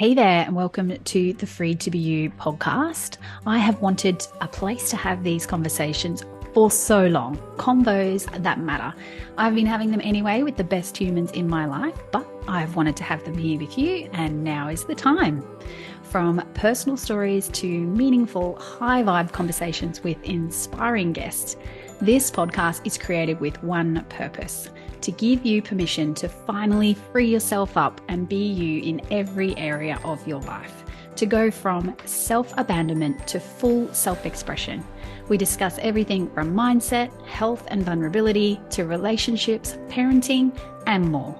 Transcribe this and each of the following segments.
Hey there, and welcome to the Free to Be You podcast. I have wanted a place to have these conversations for so long, combos that matter. I've been having them anyway with the best humans in my life, but I've wanted to have them here with you, and now is the time. From personal stories to meaningful, high vibe conversations with inspiring guests, this podcast is created with one purpose: to give you permission to finally free yourself up and be you in every area of your life, to go from self-abandonment to full self-expression. We discuss everything from mindset, health and vulnerability to relationships, parenting, and more.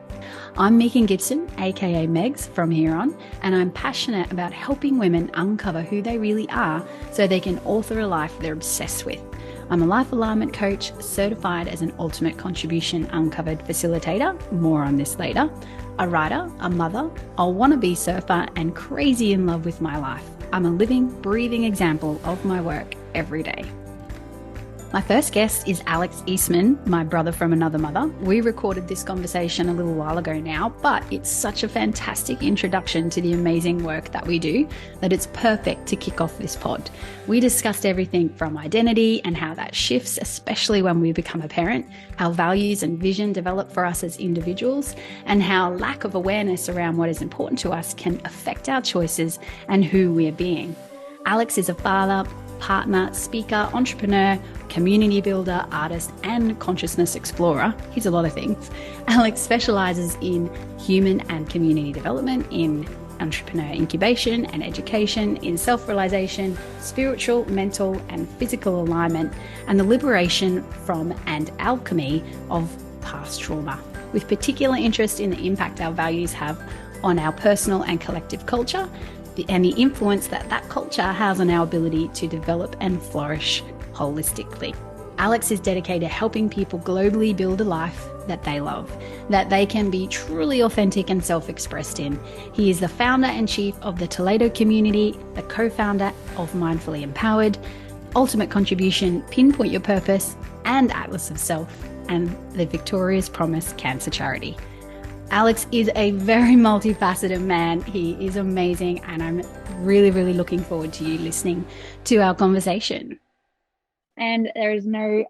I'm Megan Gibson, aka Megs from here on, and I'm passionate about helping women uncover who they really are so they can author a life they're obsessed with. I'm a life alignment coach, certified as an ultimate contribution uncovered facilitator, more on this later, a writer, a mother, a wannabe surfer, and crazy in love with my life. I'm a living, breathing example of my work every day. My first guest is Alex Eastman, my brother from another mother. We recorded this conversation a little while ago now, but it's such a fantastic introduction to the amazing work that we do that it's perfect to kick off this pod. We discussed everything from identity and how that shifts, especially when we become a parent, how values and vision develop for us as individuals, and how lack of awareness around what is important to us can affect our choices and who we are being. Alex is a father, partner, speaker, entrepreneur, community builder, artist, and consciousness explorer. He's a lot of things. Alex specializes in human and community development, in entrepreneur incubation and education, in self-realization, spiritual, mental, and physical alignment, and the liberation from and alchemy of past trauma, with particular interest in the impact our values have on our personal and collective culture, and the influence that that culture has on our ability to develop and flourish holistically. Alex is dedicated to helping people globally build a life that they love, that they can be truly authentic and self-expressed in. He is the founder and chief of the Toledo community, the co-founder of Mindfully Empowered, Ultimate Contribution, Pinpoint Your Purpose, and Atlas of Self, and the Victoria's Promise Cancer Charity. Alex is a very multifaceted man. He is amazing, and I'm really, really looking forward to you listening to our conversation. And there is no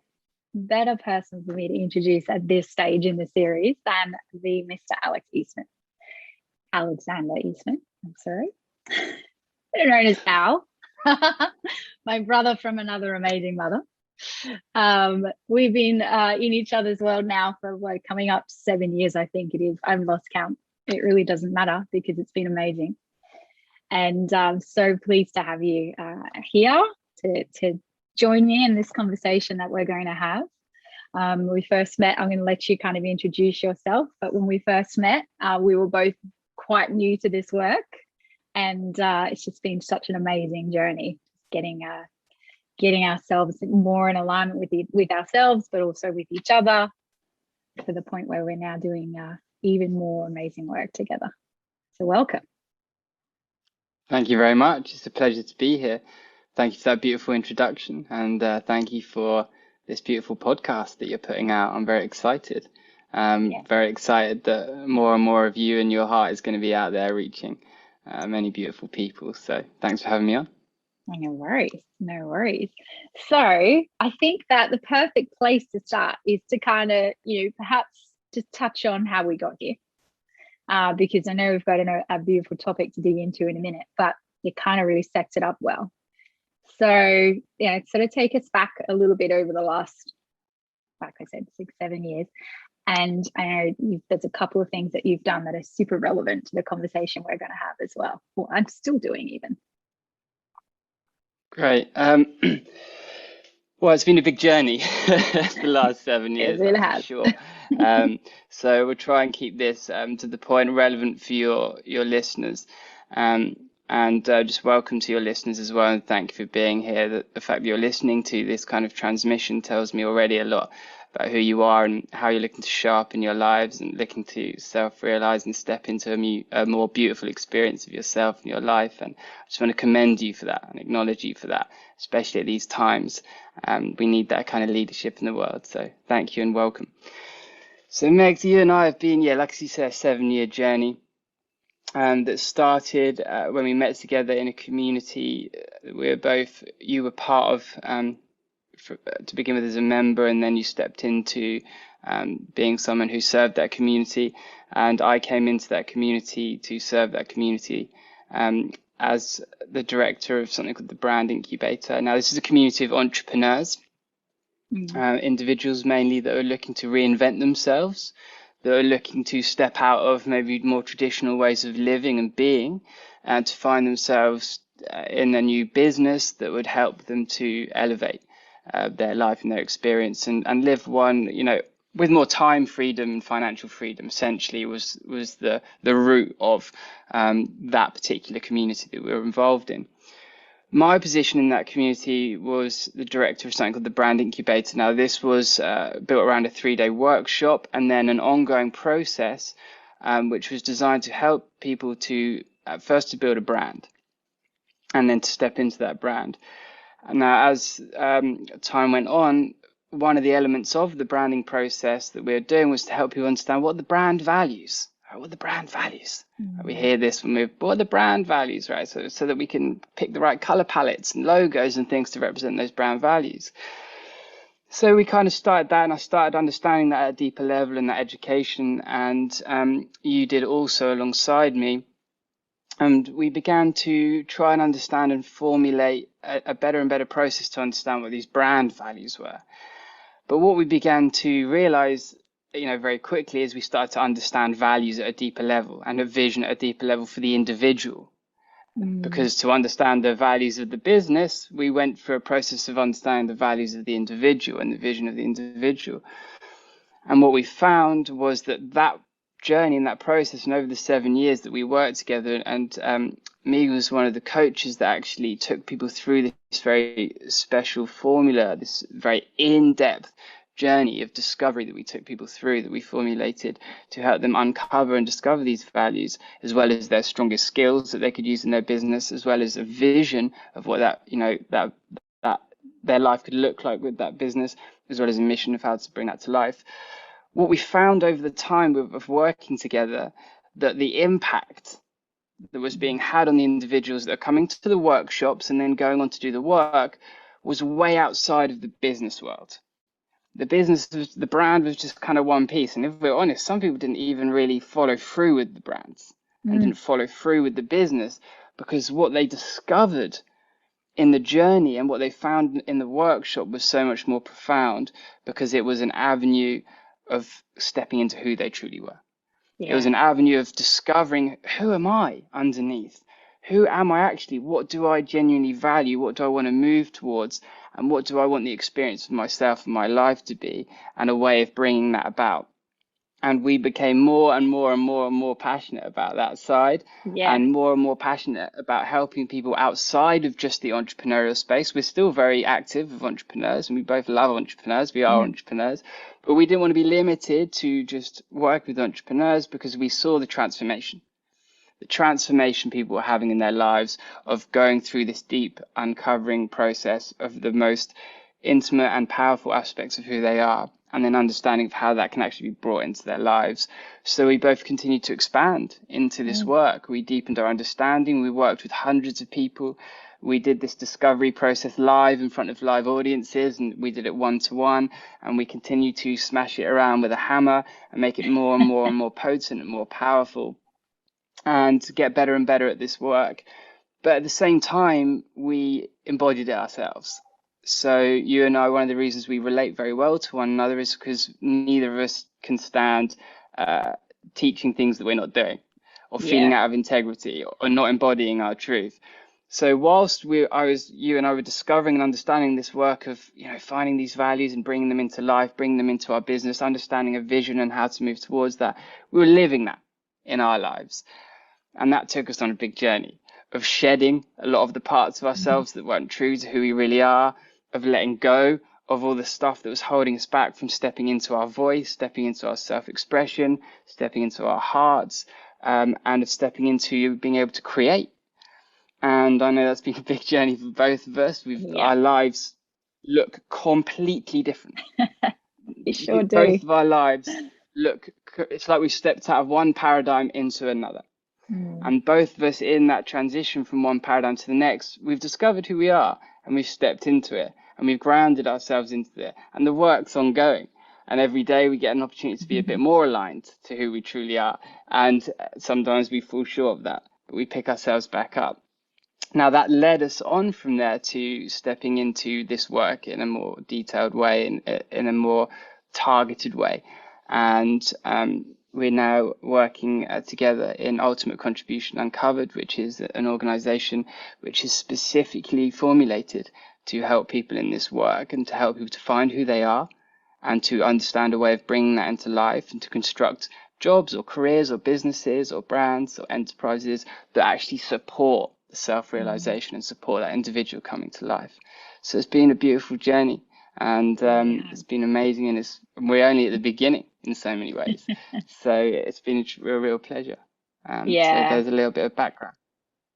better person for me to introduce at this stage in the series than the Mr. Alex Eastman. Alexander Eastman, I'm sorry. Better known as Al. My brother from another amazing mother. We've been in each other's world now for coming up 7 years, I think it is. I've lost count. It really doesn't matter because it's been amazing. And I'm so pleased to have you here to join me in this conversation that we're going to have. We first met, I'm going to let you kind of introduce yourself, but when we first met, we were both quite new to this work, and it's just been such an amazing journey getting ourselves more in alignment with ourselves, but also with each other, to the point where we're now doing even more amazing work together. So welcome. Thank you very much. It's a pleasure to be here. Thank you for that beautiful introduction, and thank you for this beautiful podcast that you're putting out. I'm very excited. Very excited that more and more of you and your heart is going to be out there reaching many beautiful people. So thanks for having me on. No worries. So I think that the perfect place to start is to kind of, perhaps just touch on how we got here. Because I know we've got a beautiful topic to dig into in a minute, but it kind of really sets it up well. So, sort of take us back a little bit over the last, like I said, 6-7 years. And I know there's a couple of things that you've done that are super relevant to the conversation we're going to have as well. Well, I'm still doing even. Great. Well, it's been a big journey the last 7 years, It really that's for sure. So we'll try and keep this to the point, relevant for your listeners. And just welcome to your listeners as well, and thank you for being here. The fact that you're listening to this kind of transmission tells me already a lot about who you are and how you're looking to show up in your lives and looking to self-realize and step into a more beautiful experience of yourself and your life. And I just want to commend you for that and acknowledge you for that, especially at these times. We need that kind of leadership in the world. So thank you and welcome. So Megs, you and I have been, like you said, a 7-year journey. that started when we met together in a community. You were part of to begin with as a member, and then you stepped into being someone who served that community. And I came into that community to serve that community as the director of something called the Brand Incubator. Now, this is a community of entrepreneurs, individuals mainly that are looking to reinvent themselves, that are looking to step out of maybe more traditional ways of living and being, and to find themselves in a new business that would help them to elevate their life and their experience and live one, with more time freedom and financial freedom. Essentially was the root of that particular community that we were involved in. My position in that community was the director of something called the Brand Incubator. Now, this was built around a 3-day workshop and then an ongoing process, which was designed to help people to first to build a brand and then to step into that brand. Now, as time went on, one of the elements of the branding process that we were doing was to help people understand what the brand values. What are the brand values? We hear this when what are the brand values, right? So that we can pick the right color palettes and logos and things to represent those brand values. So we kind of started that, and I started understanding that at a deeper level in that education. And you did also alongside me. And we began to try and understand and formulate a better and better process to understand what these brand values were. But what we began to realize, very quickly, is we started to understand values at a deeper level and a vision at a deeper level for the individual. Because to understand the values of the business, we went through a process of understanding the values of the individual and the vision of the individual. And what we found was that journey and that process, and over the 7 years that we worked together, and me was one of the coaches that actually took people through this very special formula, this very in-depth journey of discovery that we took people through, that we formulated to help them uncover and discover these values, as well as their strongest skills that they could use in their business, as well as a vision of what that their life could look like with that business, as well as a mission of how to bring that to life. What we found over the time of working together, that the impact that was being had on the individuals that are coming to the workshops and then going on to do the work was way outside of the business world. The brand was just kind of one piece. And if we're honest, some people didn't even really follow through with the brands and didn't follow through with the business, because what they discovered in the journey and what they found in the workshop was so much more profound, because it was an avenue of stepping into who they truly were. It was an avenue of discovering, who am I underneath? Who am I actually? What do I genuinely value? What do I want to move towards? And what do I want the experience of myself and my life to be? And a way of bringing that about. And we became more and more and more and more passionate about that side, and more passionate about helping people outside of just the entrepreneurial space. We're still very active with entrepreneurs, and we both love entrepreneurs. We are entrepreneurs, but we didn't want to be limited to just work with entrepreneurs, because we saw the transformation people were having in their lives of going through this deep uncovering process of the most intimate and powerful aspects of who they are, and then understanding of how that can actually be brought into their lives. So we both continued to expand into this work. We deepened our understanding. We worked with hundreds of people. We did this discovery process live in front of live audiences, and we did it one-to-one, and we continue to smash it around with a hammer and make it more and more and more potent and more powerful, and get better and better at this work. But at the same time, we embodied it ourselves. So you and I, one of the reasons we relate very well to one another is because neither of us can stand teaching things that we're not doing, or feeling out of integrity, or not embodying our truth. So whilst you and I were discovering and understanding this work of, finding these values and bringing them into life, bringing them into our business, understanding a vision and how to move towards that, we were living that in our lives. And that took us on a big journey of shedding a lot of the parts of ourselves that weren't true to who we really are, of letting go of all the stuff that was holding us back from stepping into our voice, stepping into our self-expression, stepping into our hearts, and of stepping into being able to create. And I know that's been a big journey for both of us. Our lives look completely different. You sure do. Both of our lives it's like we've stepped out of one paradigm into another. And both of us in that transition from one paradigm to the next, we've discovered who we are and we've stepped into it and we've grounded ourselves into it. And the work's ongoing. And every day we get an opportunity to be a bit more aligned to who we truly are. And sometimes we fall short of that, but we pick ourselves back up. Now, that led us on from there to stepping into this work in a more detailed way, in a more targeted way. And we're now working together in Ultimate Contribution Uncovered, which is an organization which is specifically formulated to help people in this work and to help people to find who they are and to understand a way of bringing that into life and to construct jobs or careers or businesses or brands or enterprises that actually support the self-realization and support that individual coming to life. So it's been a beautiful journey, and it's been amazing, and we're only at the beginning in so many ways. So it's been a real pleasure. So there's a little bit of background.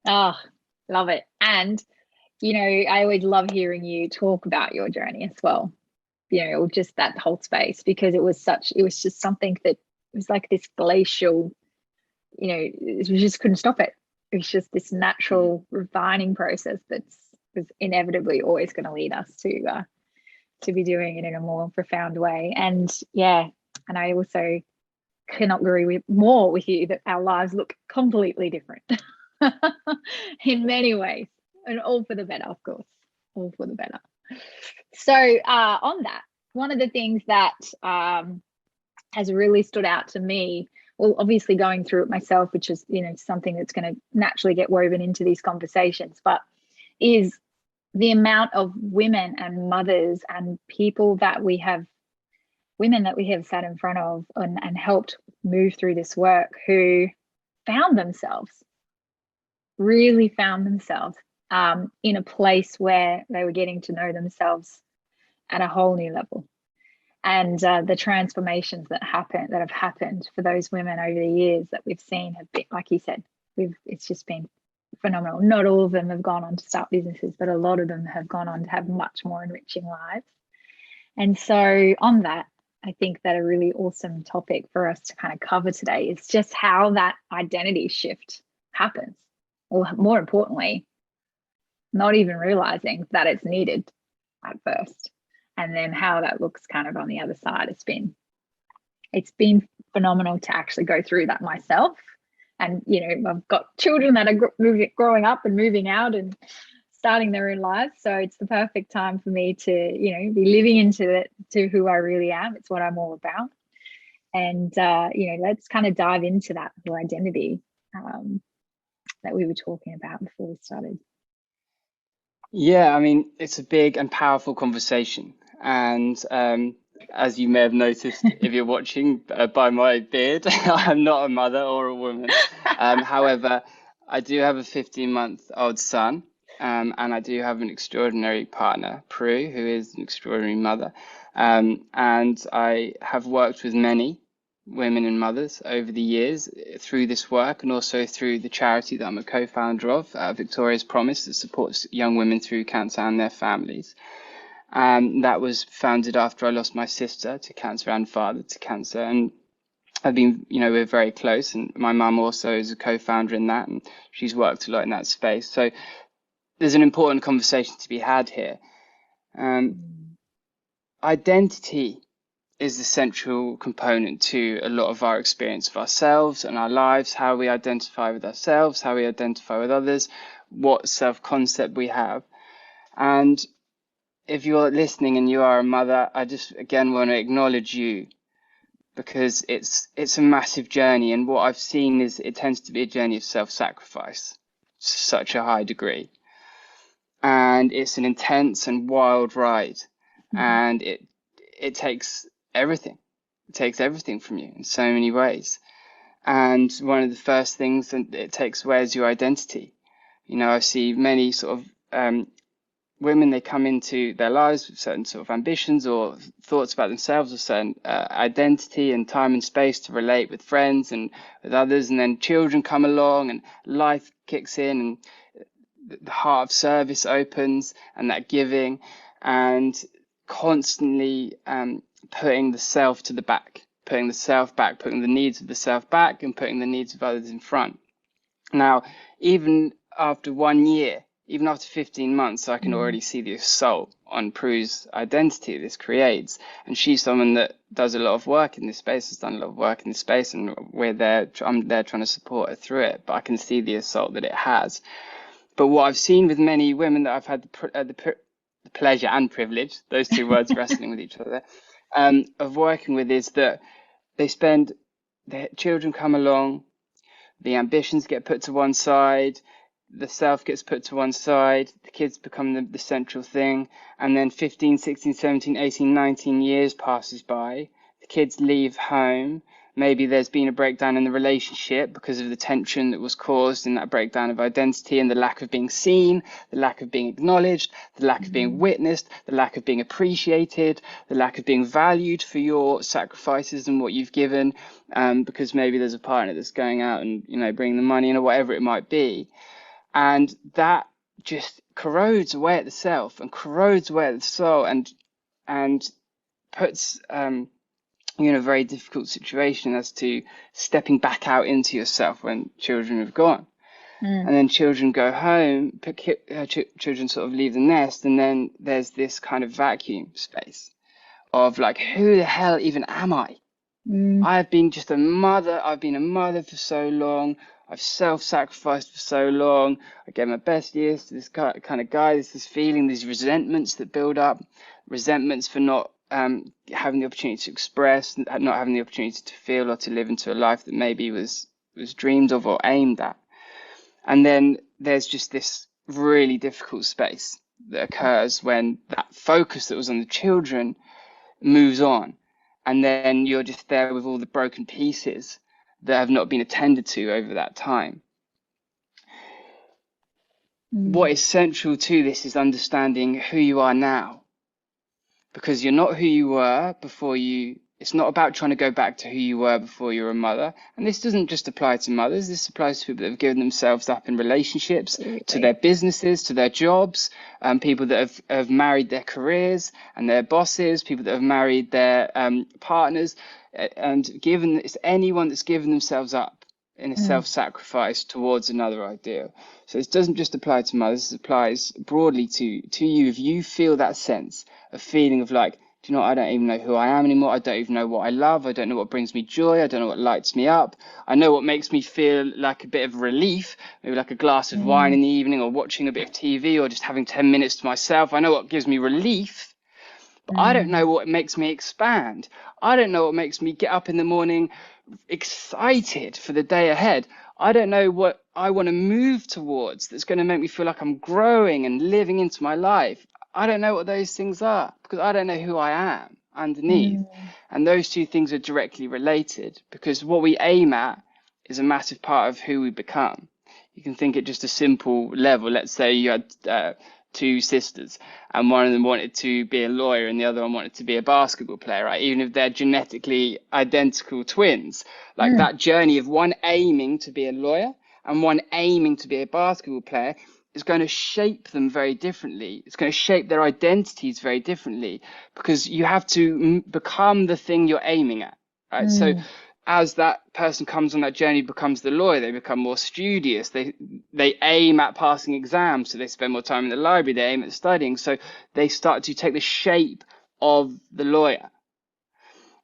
Oh, love it. And I always love hearing you talk about your journey as well, or just that whole space, because it was just something that was like this glacial, we just couldn't stop it. It was just this natural refining process was inevitably always going to lead us to be doing it in a more profound way. And and I also cannot agree more with you that our lives look completely different in many ways, and all for the better, of course, all for the better. So on that, one of the things that has really stood out to me, well, obviously going through it myself, which is, something that's going to naturally get woven into these conversations, but is the amount of women and mothers and people that we have, women that we have sat in front of and helped move through this work, who really found themselves in a place where they were getting to know themselves at a whole new level. And the transformations that have happened for those women over the years that we've seen have been, like you said, it's just been phenomenal. Not all of them have gone on to start businesses, but a lot of them have gone on to have much more enriching lives. And so on that, I think that a really awesome topic for us to kind of cover today is just how that identity shift happens, or more importantly, not even realizing that it's needed at first, and then how that looks kind of on the other side. It's been phenomenal to actually go through that myself. And, I've got children that are growing up and moving out and starting their own lives. So it's the perfect time for me to, be living into who I really am. It's what I'm all about. And, let's kind of dive into that whole identity that we were talking about before we started. Yeah, I mean, it's a big and powerful conversation. And as you may have noticed, if you're watching by my beard, I'm not a mother or a woman. However, I do have a 15-month-old son, and I do have an extraordinary partner, Prue, who is an extraordinary mother. And I have worked with many women and mothers over the years through this work, and also through the charity that I'm a co-founder of, Victoria's Promise, that supports young women through cancer and their families. That was founded after I lost my sister to cancer and father to cancer. And I've been, we're very close. And my mum also is a co-founder in that, and she's worked a lot in that space. So there's an important conversation to be had here. Identity is the central component to a lot of our experience of ourselves and our lives, how we identify with ourselves, how we identify with others, what self-concept we have. And if you're listening and you are a mother, I just again want to acknowledge you, because it's a massive journey. And what I've seen is it tends to be a journey of self-sacrifice to such a high degree. And it's an intense and wild ride. And it takes everything. It takes everything from you in so many ways. And one of the first things that it takes away is your identity. I see many sort of women, they come into their lives with certain sort of ambitions or thoughts about themselves, or certain identity and time and space to relate with friends and with others. And then children come along and life kicks in and the heart of service opens and that giving, and constantly putting the self to the back, putting the self back, putting the needs of the self back and putting the needs of others in front. Now, even after 1 year, even after 15 months, I can already see the assault on Prue's identity this creates. And she's someone that does a lot of work in this space, has done a lot of work in this space, and I'm there trying to support her through it. But I can see the assault that it has. But what I've seen with many women that I've had the pleasure and privilege, those two words wrestling with each other, of working with, is that their children come along, the ambitions get put to one side, the self gets put to one side, the kids become the central thing, and then 15, 16, 17, 18, 19 years passes by, the kids leave home, maybe there's been a breakdown in the relationship because of the tension that was caused in that breakdown of identity and the lack of being seen, the lack of being acknowledged, the lack of being witnessed, the lack of being appreciated, the lack of being valued for your sacrifices and what you've given, because maybe there's a partner that's going out and, bringing the money in or whatever it might be. And that just corrodes away at the self and corrodes away at the soul and puts you in a very difficult situation as to stepping back out into yourself when children have gone. And then children go home, children sort of leave the nest, and then there's this kind of vacuum space of like, who the hell even am I? I've been just a mother. I've been a mother for so long. I've self-sacrificed for so long. I gave my best years to this kind of guy. There's this feeling, these resentments that build up, resentments for not having the opportunity to express, not having the opportunity to feel or to live into a life that maybe was dreamed of or aimed at. And then there's just this really difficult space that occurs when that focus that was on the children moves on. And then you're just there with all the broken pieces that have not been attended to over that time. What is central to this is understanding who you are now. Because you're not who you were before it's not about trying to go back to who you were before you were a mother. And this doesn't just apply to mothers. This applies to people that have given themselves up in relationships, to their businesses, to their jobs, people that have married their careers and their bosses, people that have married their partners, and it's anyone that's given themselves up in a self-sacrifice towards another ideal. So this doesn't just apply to mothers, it applies broadly to you. If you feel that sense of feeling of like, do you know what, I don't even know who I am anymore, I don't even know what I love, I don't know what brings me joy, I don't know what lights me up, I know what makes me feel like a bit of relief, maybe like a glass of wine in the evening, or watching a bit of TV, or just having 10 minutes to myself. I know what gives me relief, but I don't know what makes me expand. I don't know what makes me get up in the morning excited for the day ahead. I don't know what I want to move towards that's going to make me feel like I'm growing and living into my life. I don't know what those things are because I don't know who I am underneath. And those two things are directly related, because what we aim at is a massive part of who we become. You can think at just a simple level. Let's say you had two sisters and one of them wanted to be a lawyer and the other one wanted to be a basketball player, right? Even if they're genetically identical twins, like that journey of one aiming to be a lawyer and one aiming to be a basketball player is going to shape them very differently. It's going to shape their identities very differently, because you have to become the thing you're aiming at, right? So as that person comes on that journey, becomes the lawyer, they become more studious. They aim at passing exams, so they spend more time in the library. They aim at studying, so they start to take the shape of the lawyer.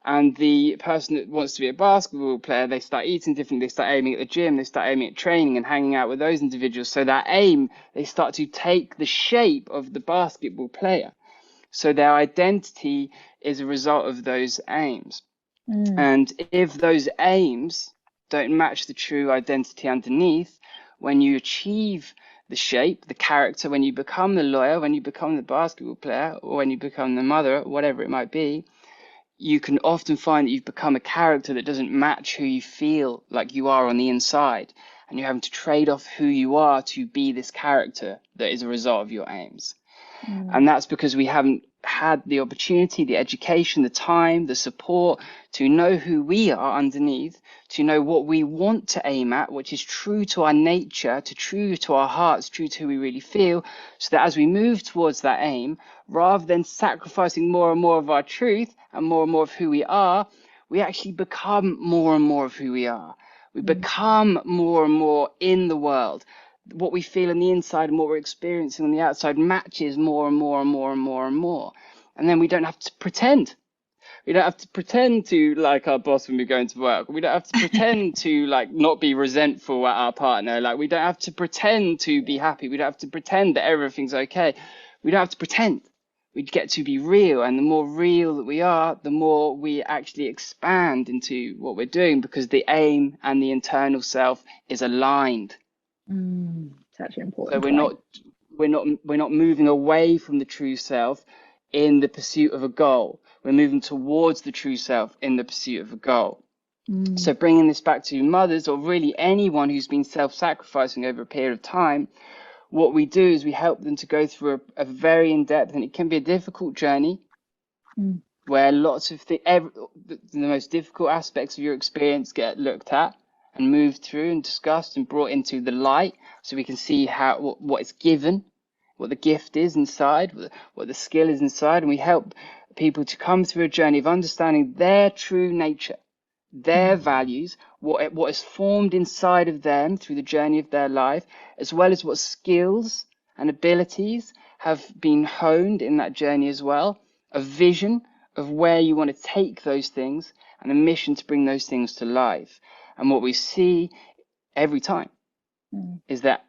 And the person that wants to be a basketball player, they start eating differently. They start aiming at the gym. They start aiming at training and hanging out with those individuals. So that aim, they start to take the shape of the basketball player. So their identity is a result of those aims. And if those aims don't match the true identity underneath, when you achieve the shape, the character, when you become the lawyer, when you become the basketball player, or when you become the mother, whatever it might be, you can often find that you've become a character that doesn't match who you feel like you are on the inside. And you're having to trade off who you are to be this character that is a result of your aims. And that's because we haven't had the opportunity, the education, the time, the support to know who we are underneath, to know what we want to aim at, which is true to our nature, true to our hearts, true to who we really feel, so that as we move towards that aim, rather than sacrificing more and more of our truth and more of who we are, we actually become more and more of who we are. We become more and more in the world. What we feel on the inside and what we're experiencing on the outside matches more and more and more and more and more. And then we don't have to pretend. We don't have to pretend to like our boss when we're going to work. We don't have to pretend to like not be resentful at our partner. Like we don't have to pretend to be happy. We don't have to pretend that everything's okay. We don't have to pretend. We get to be real. And the more real that we are, the more we actually expand into what we're doing, because the aim and the internal self is aligned. Such an So important point. we're not moving away from the true self in the pursuit of a goal. We're moving towards the true self in the pursuit of a goal. So bringing this back to mothers, or really anyone who's been self-sacrificing over a period of time, what we do is we help them to go through a very in-depth, and it can be a difficult journey, where lots of the most difficult aspects of your experience get looked at and moved through and discussed and brought into the light, so we can see how what is given, what the gift is inside, what the skill is inside. And we help people to come through a journey of understanding their true nature, their values, what is formed inside of them through the journey of their life, as well as what skills and abilities have been honed in that journey as well, a vision of where you want to take those things, and a mission to bring those things to life. And what we see every time is that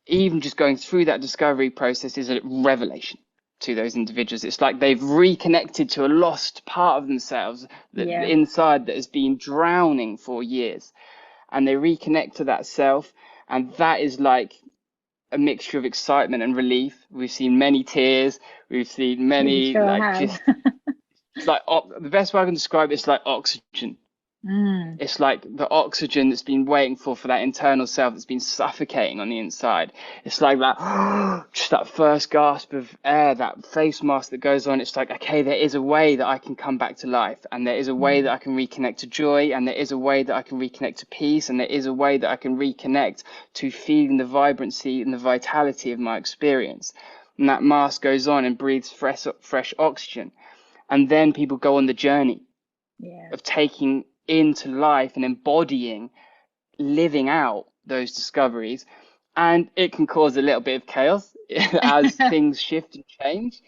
even just going through that discovery process is a revelation to those individuals. It's like they've reconnected to a lost part of themselves that inside that has been drowning for years, and they reconnect to that self, and that is like a mixture of excitement and relief. We've seen many tears. We've seen many just it's like the best way I can describe it is like oxygen. It's like the oxygen that's been waiting for that internal self that's been suffocating on the inside. It's like that, just that first gasp of air, that face mask that goes on. It's like, okay, there is a way that I can come back to life, and there is a way that I can reconnect to joy, and there is a way that I can reconnect to peace, and there is a way that I can reconnect to feeling the vibrancy and the vitality of my experience. And that mask goes on and breathes fresh oxygen. And then people go on the journey of taking into life and embodying, living out those discoveries. And it can cause a little bit of chaos as things shift and change.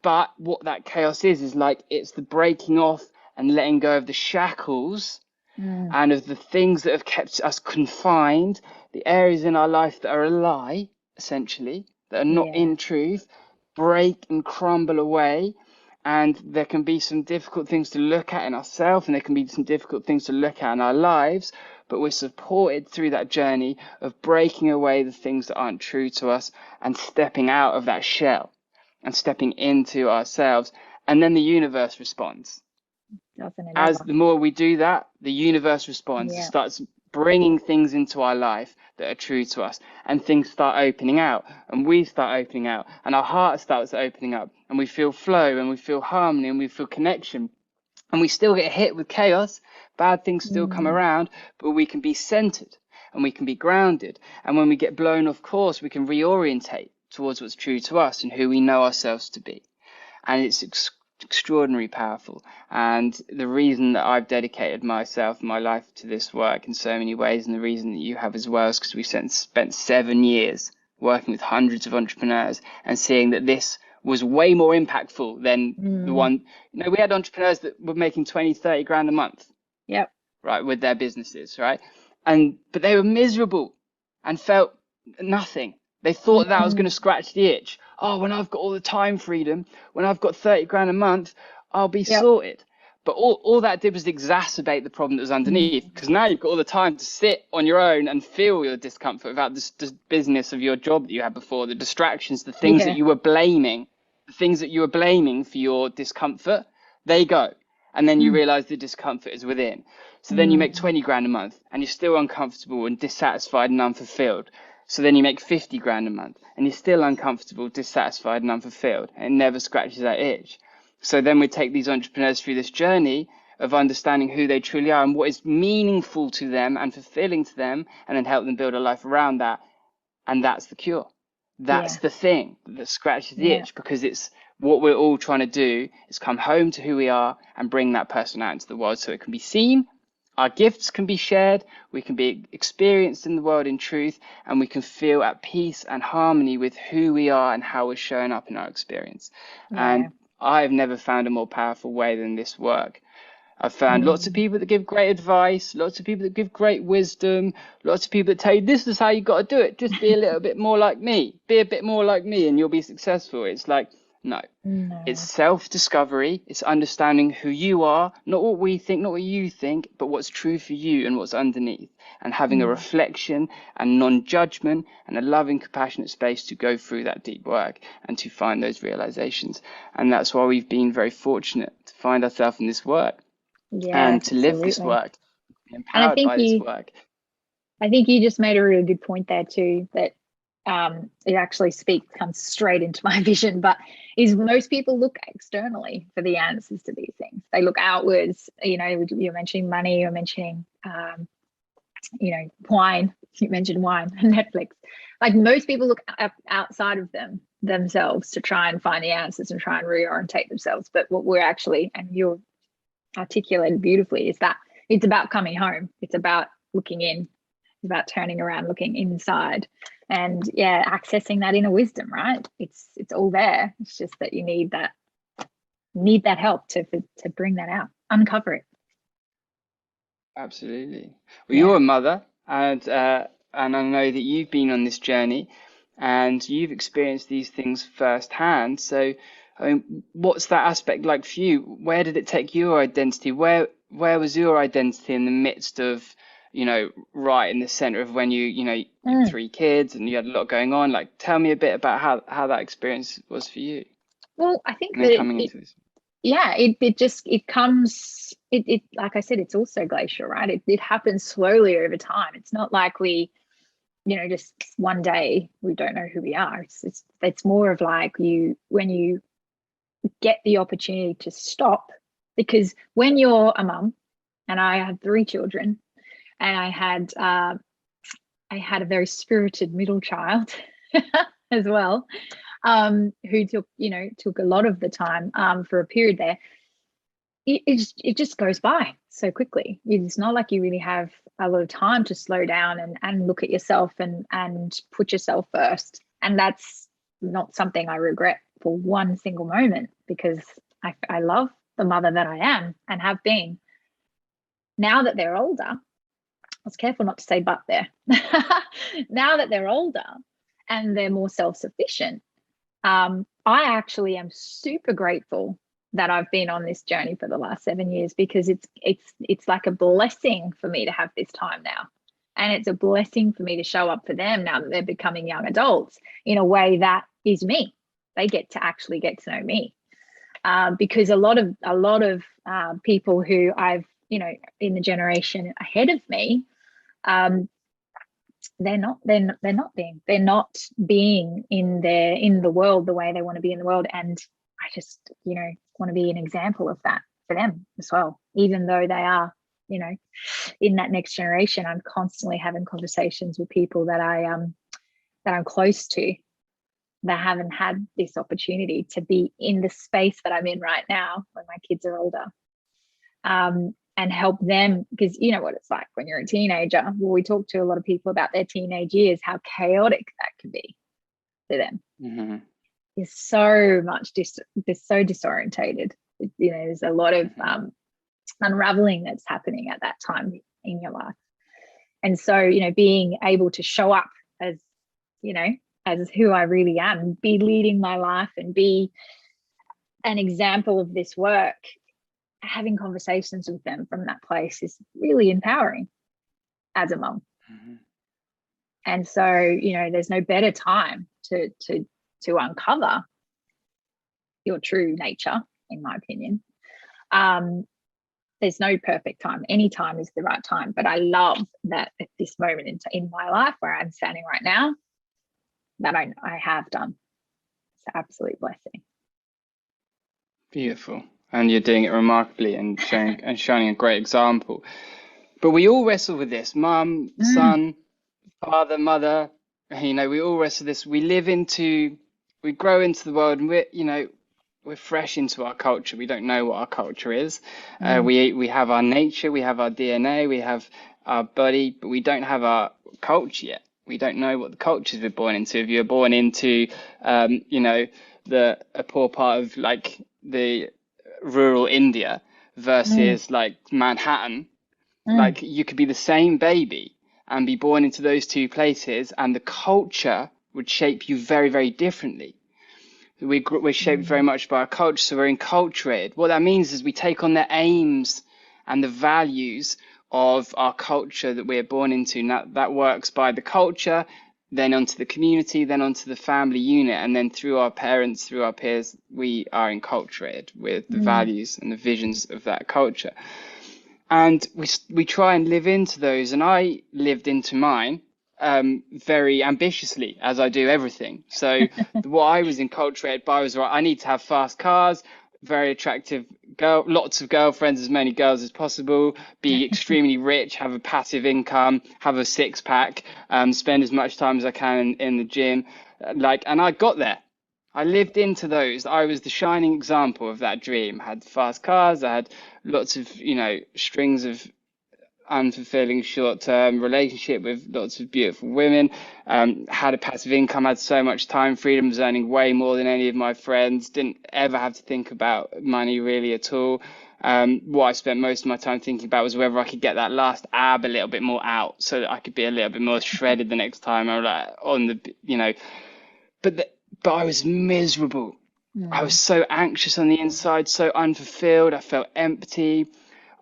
But what that chaos is like, it's the breaking off and letting go of the shackles and of the things that have kept us confined, the areas in our life that are a lie, essentially, that are not in truth, break and crumble away. And there can be some difficult things to look at in ourselves, and there can be some difficult things to look at in our lives, but we're supported through that journey of breaking away the things that aren't true to us and stepping out of that shell and stepping into ourselves. And then the universe responds. As the more we do that, the universe responds. It starts bringing things into our life that are true to us, and things start opening out, and we start opening out, and our heart starts opening up, and we feel flow, and we feel harmony, and we feel connection. And we still get hit with chaos, bad things still come around, but we can be centered and we can be grounded. And when we get blown off course, we can reorientate towards what's true to us and who we know ourselves to be. And it's extraordinarily powerful. And the reason that I've dedicated myself and my life to this work in so many ways, and the reason that you have as well, is because we spent 7 years working with hundreds of entrepreneurs and seeing that this was way more impactful than the one, we had entrepreneurs that were making 20, 30 grand a month. Right. With their businesses. Right. But they were miserable and felt nothing. They thought that was going to scratch the itch. Oh, when I've got all the time freedom, when I've got 30 grand a month, I'll be sorted. But all that did was exacerbate the problem that was underneath, because now you've got all the time to sit on your own and feel your discomfort without the business of your job that you had before, the distractions, the things that you were blaming, for your discomfort, they go. And then you realize the discomfort is within. So then you make 20 grand a month and you're still uncomfortable and dissatisfied and unfulfilled. So then you make 50 grand a month and you're still uncomfortable, dissatisfied and unfulfilled. And it never scratches that itch. So then we take these entrepreneurs through this journey of understanding who they truly are and what is meaningful to them and fulfilling to them, and then help them build a life around that. And that's the cure. That's the thing that scratches the itch, because it's what we're all trying to do is come home to who we are and bring that person out into the world so it can be seen, our gifts can be shared, we can be experienced in the world in truth, and we can feel at peace and harmony with who we are and how we're showing up in our experience. Yeah. And I've never found a more powerful way than this work. I've found lots of Mm. people that give great advice, lots of people that give great wisdom, lots of people that tell you this is how you got to do it. Just be a little bit more like me, be a bit more like me, and you'll be successful. It's like, no, it's No. self-discovery. It's understanding who you are, not what we think, not what you think, but what's true for you and what's underneath, and having a Mm. reflection and non-judgment and a loving, compassionate space to go through that deep work and to find those realizations. And that's why we've been very fortunate to find ourselves in this work Yeah, and to live this absolutely. work, be And empowered by this work. I think you just made a really good point there too, that it actually comes straight into my vision, but is most people look externally for the answers to these things. They look outwards. You're mentioning money, you're mentioning, wine. You mentioned wine and Netflix. Like most people look outside of themselves to try and find the answers and try and reorientate themselves. But what we're actually, and you're articulated beautifully, is that it's about coming home. It's about looking in. It's about turning around, looking inside, and accessing that inner wisdom. Right? It's all there. It's just that you need that help to bring that out, uncover it. Absolutely. Well, Yeah. you're a mother, and I know that you've been on this journey, and you've experienced these things firsthand. So, I mean, what's that aspect like for you? Where did it take your identity? Where was your identity in the midst of, right in the center of when you had Mm. 3 kids and you had a lot going on? Like, tell me a bit about how that experience was for you, Well, I think and then that coming into this. it comes, like I said, it's also glacial, right? It happens slowly over time. It's not like we, just one day we don't know who we are. It's more of like when you get the opportunity to stop, because when you're a mum, and I had 3 children, and I had a very spirited middle child as well, who took a lot of the time, for a period there. It just goes by so quickly. It's not like you really have a lot of time to slow down and look at yourself and put yourself first. And that's not something I regret for one single moment, because I love the mother that I am and have been. Now that they're older, I was careful not to say but there. Now that they're older and they're more self-sufficient, I actually am super grateful that I've been on this journey for the last 7 years, because it's like a blessing for me to have this time now. And it's a blessing for me to show up for them now that they're becoming young adults in a way that is me. They get to know me. Because a lot of people who I've, in the generation ahead of me, they're not being in the world the way they want to be in the world. And I just want to be an example of that for them as well, even though they are in that next generation. I'm constantly having conversations with people that I'm close to, that haven't had this opportunity to be in the space that I'm in right now when my kids are older. And help them, because you know what it's like when you're a teenager. Well, we talk to a lot of people about their teenage years, how chaotic that can be for them. Mm-hmm. It's so much they're so disorientated. There's a lot of unraveling that's happening at that time in your life. And so, being able to show up as, as who I really am, be leading my life and be an example of this work, having conversations with them from that place is really empowering as a mum. Mm-hmm. And so, there's no better time to uncover your true nature, in my opinion. There's no perfect time. Any time is the right time. But I love that at this moment in my life where I'm standing right now, that I have done. It's an absolute blessing. Beautiful. And you're doing it remarkably and shining a great example. But we all wrestle with this, mum, son, father, mother, we all wrestle with this. We grow into the world, and we're fresh into our culture. We don't know what our culture is. Mm. We have our nature, we have our DNA, we have our body, but we don't have our culture yet. We don't know what the cultures we're born into. If you're born into, a poor part of like the rural India Mm. versus like Manhattan, Mm. like you could be the same baby and be born into those two places, and the culture would shape you very, very differently. We're shaped very Mm. much by our culture, so we're enculturated. What that means is we take on the aims and the values of our culture that we're born into. Now, that works by the culture, then onto the community, then onto the family unit, and then through our parents, through our peers, we are enculturated with the Mm. values and the visions of that culture. And we try and live into those, and I lived into mine very ambitiously, as I do everything. So what I was enculturated by was, right, I need to have fast cars, very attractive girl, lots of girlfriends, as many girls as possible, be extremely rich, have a passive income, have a six pack, spend as much time as I can in the gym, and I got there. I lived into those. I was the shining example of that dream. I had fast cars. I had lots of, strings of unfulfilling short-term relationship with lots of beautiful women. Had a passive income. Had so much time freedom. Was earning way more than any of my friends. Didn't ever have to think about money really at all. What I spent most of my time thinking about was whether I could get that last ab a little bit more out, so that I could be a little bit more shredded the next time I'm like on the. But the, but I was miserable. I was Mm. so anxious on the inside, so unfulfilled. I felt empty.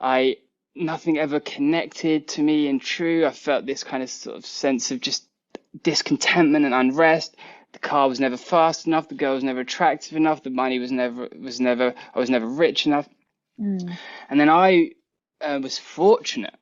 I Nothing ever connected to me and true. I felt this kind of sort of sense of just discontentment and unrest. The car was never fast enough. The girl was never attractive enough. The money I was never rich enough. Mm. And then I was fortunate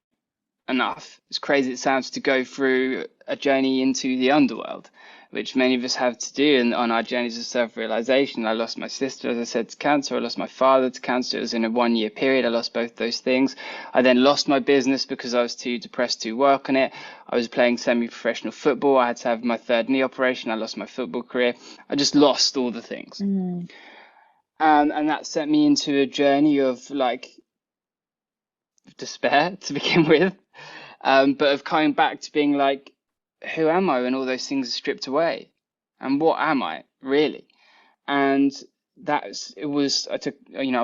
enough, as crazy as it sounds, to go through a journey into the underworld, which many of us have to do on our journeys of self-realization. I lost my sister, as I said, to cancer. I lost my father to cancer. It was in a 1 year period. I lost both those things. I then lost my business because I was too depressed to work on it. I was playing semi-professional football. I had to have my third knee operation. I lost my football career. I just lost all the things. Mm. And that sent me into a journey of like despair to begin with. But of coming back to being like, who am I when all those things are stripped away? And what am I really? And I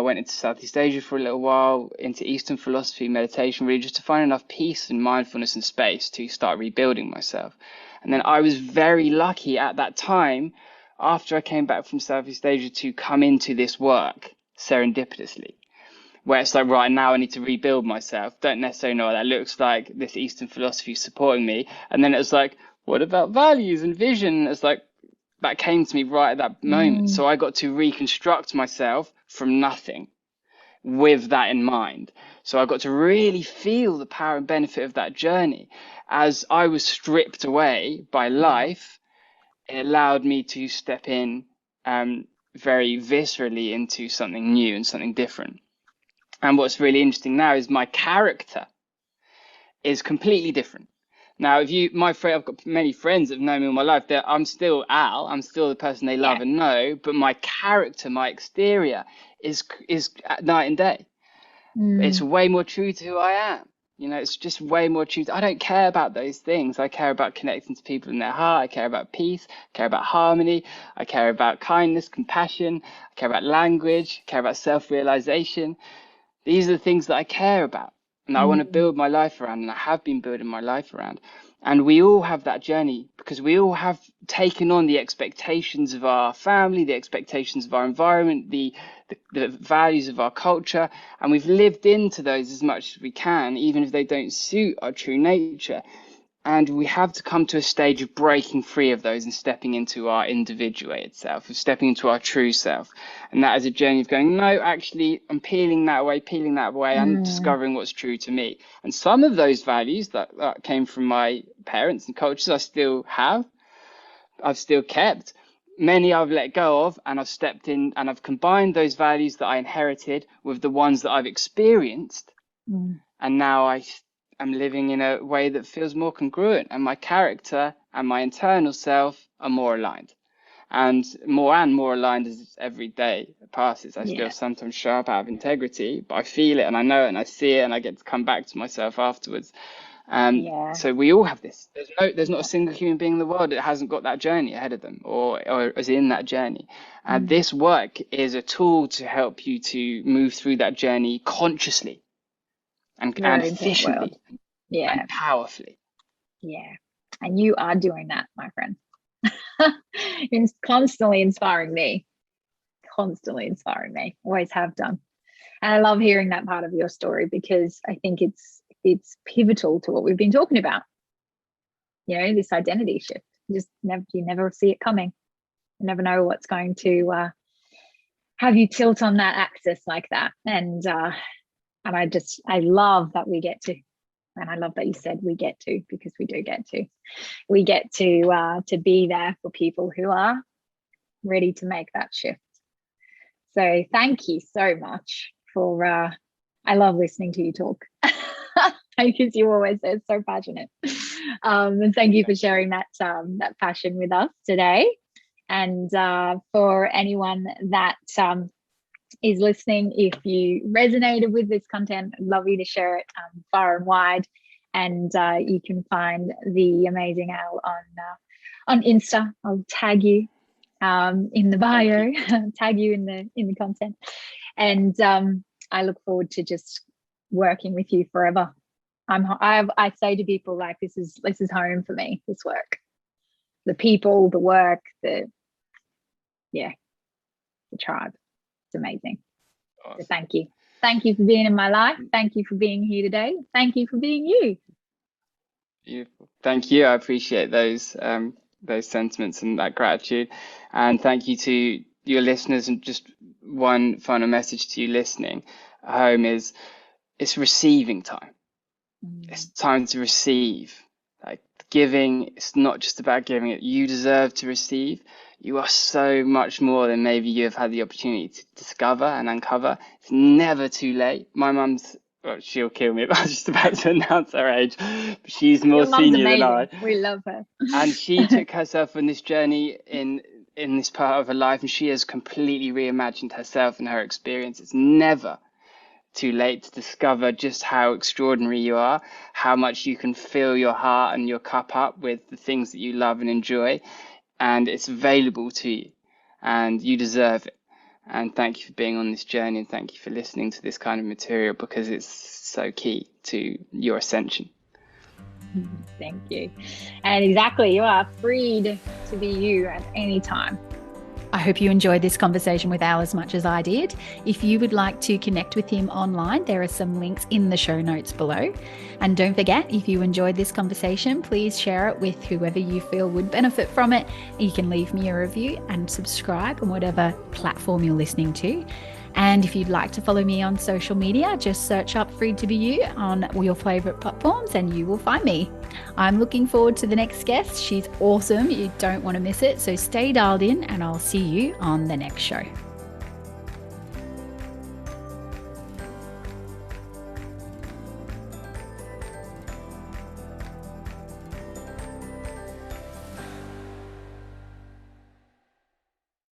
went into Southeast Asia for a little while, into Eastern philosophy, meditation, really just to find enough peace and mindfulness and space to start rebuilding myself. And then I was very lucky at that time, after I came back from Southeast Asia, to come into this work serendipitously, where it's like, right, now I need to rebuild myself. Don't necessarily know what that looks like. This Eastern philosophy supporting me. And then it was like, what about values and vision? It's like, that came to me right at that moment. Mm. So I got to reconstruct myself from nothing with that in mind. So I got to really feel the power and benefit of that journey. As I was stripped away by life, it allowed me to step in very viscerally into something new and something different. And what's really interesting now is my character is completely different. Now, I've got many friends that have known me all my life. I'm still Al. I'm still the person they Yeah. love and know. But my character, my exterior, is night and day. It's Mm. way more true to who I am. It's just way more true. I don't care about those things. I care about connecting to people in their heart. I care about peace. I care about harmony. I care about kindness, compassion. I care about language. I care about self-realization. These are the things that I care about and I want to Mm. build my life around, and I have been building my life around. And we all have that journey because we all have taken on the expectations of our family, the expectations of our environment, the values of our culture, and we've lived into those as much as we can, even if they don't suit our true nature. And we have to come to a stage of breaking free of those and stepping into our individuated self, of stepping into our true self. And that is a journey of going, no, actually, I'm peeling that away, and Mm. discovering what's true to me. And some of those values that came from my parents and cultures, I've still kept. Many I've let go of, and I've stepped in and I've combined those values that I inherited with the ones that I've experienced, Mm. and now I am living in a way that feels more congruent, and my character and my internal self are more aligned. and more aligned as every day passes. I still sometimes show up out of integrity, but I feel it and I know it and I see it and I get to come back to myself afterwards. So we all have this. There's not a single human being in the world that hasn't got that journey ahead of them or is in that journey. This work is a tool to help you to move through that journey consciously and efficiently and powerfully. Yeah. And you are doing that, my friend. It's constantly inspiring me. Always have done. And I love hearing that part of your story, because I think it's pivotal to what we've been talking about. You know, this identity shift. You never see it coming. You never know what's going to have you tilt on that axis like that. And I love that we get to, and I love that you said we get to, because we do get to. We get to be there for people who are ready to make that shift. So thank you so much for, I love listening to you talk, because you always are so passionate. And thank you for sharing that passion with us today. And for anyone that is listening, if you resonated with this content, I'd love you to share it far and wide. And you can find the amazing Al on Insta. I'll tag you in the bio, tag you in the content. And I look forward to just working with you forever. I say to people, like, this is home for me, this work, the people, the work, the tribe. It's amazing. Awesome. So thank you for being in my life. Thank you for being here today. Thank you for being you. Beautiful. Thank you. I appreciate those sentiments and that gratitude. And thank you to your listeners. And just one final message to you listening at home is, it's receiving time. It's time to receive. Like, giving, it's not just about giving it. You deserve to receive. You are so much more than maybe you have had the opportunity to discover and uncover. It's never too late. My mum's, well, she'll kill me, but I was just about to announce her age. But she's more senior than I. We love her. And she took herself on this journey in this part of her life, and she has completely reimagined herself and her experience. It's never too late to discover just how extraordinary you are, how much you can fill your heart and your cup up with the things that you love and enjoy. And it's available to you, and you deserve it. And thank you for being on this journey, and thank you for listening to this kind of material, because it's so key to your ascension. Thank you. And exactly, you are freed to be you at any time. I hope you enjoyed this conversation with Al as much as I did. If you would like to connect with him online, there are some links in the show notes below. And don't forget, if you enjoyed this conversation, please share it with whoever you feel would benefit from it. You can leave me a review and subscribe on whatever platform you're listening to. And if you'd like to follow me on social media, just search up Freed to Be You on your favorite platforms and you will find me. I'm looking forward to the next guest. She's awesome. You don't want to miss it. So stay dialed in, and I'll see you on the next show.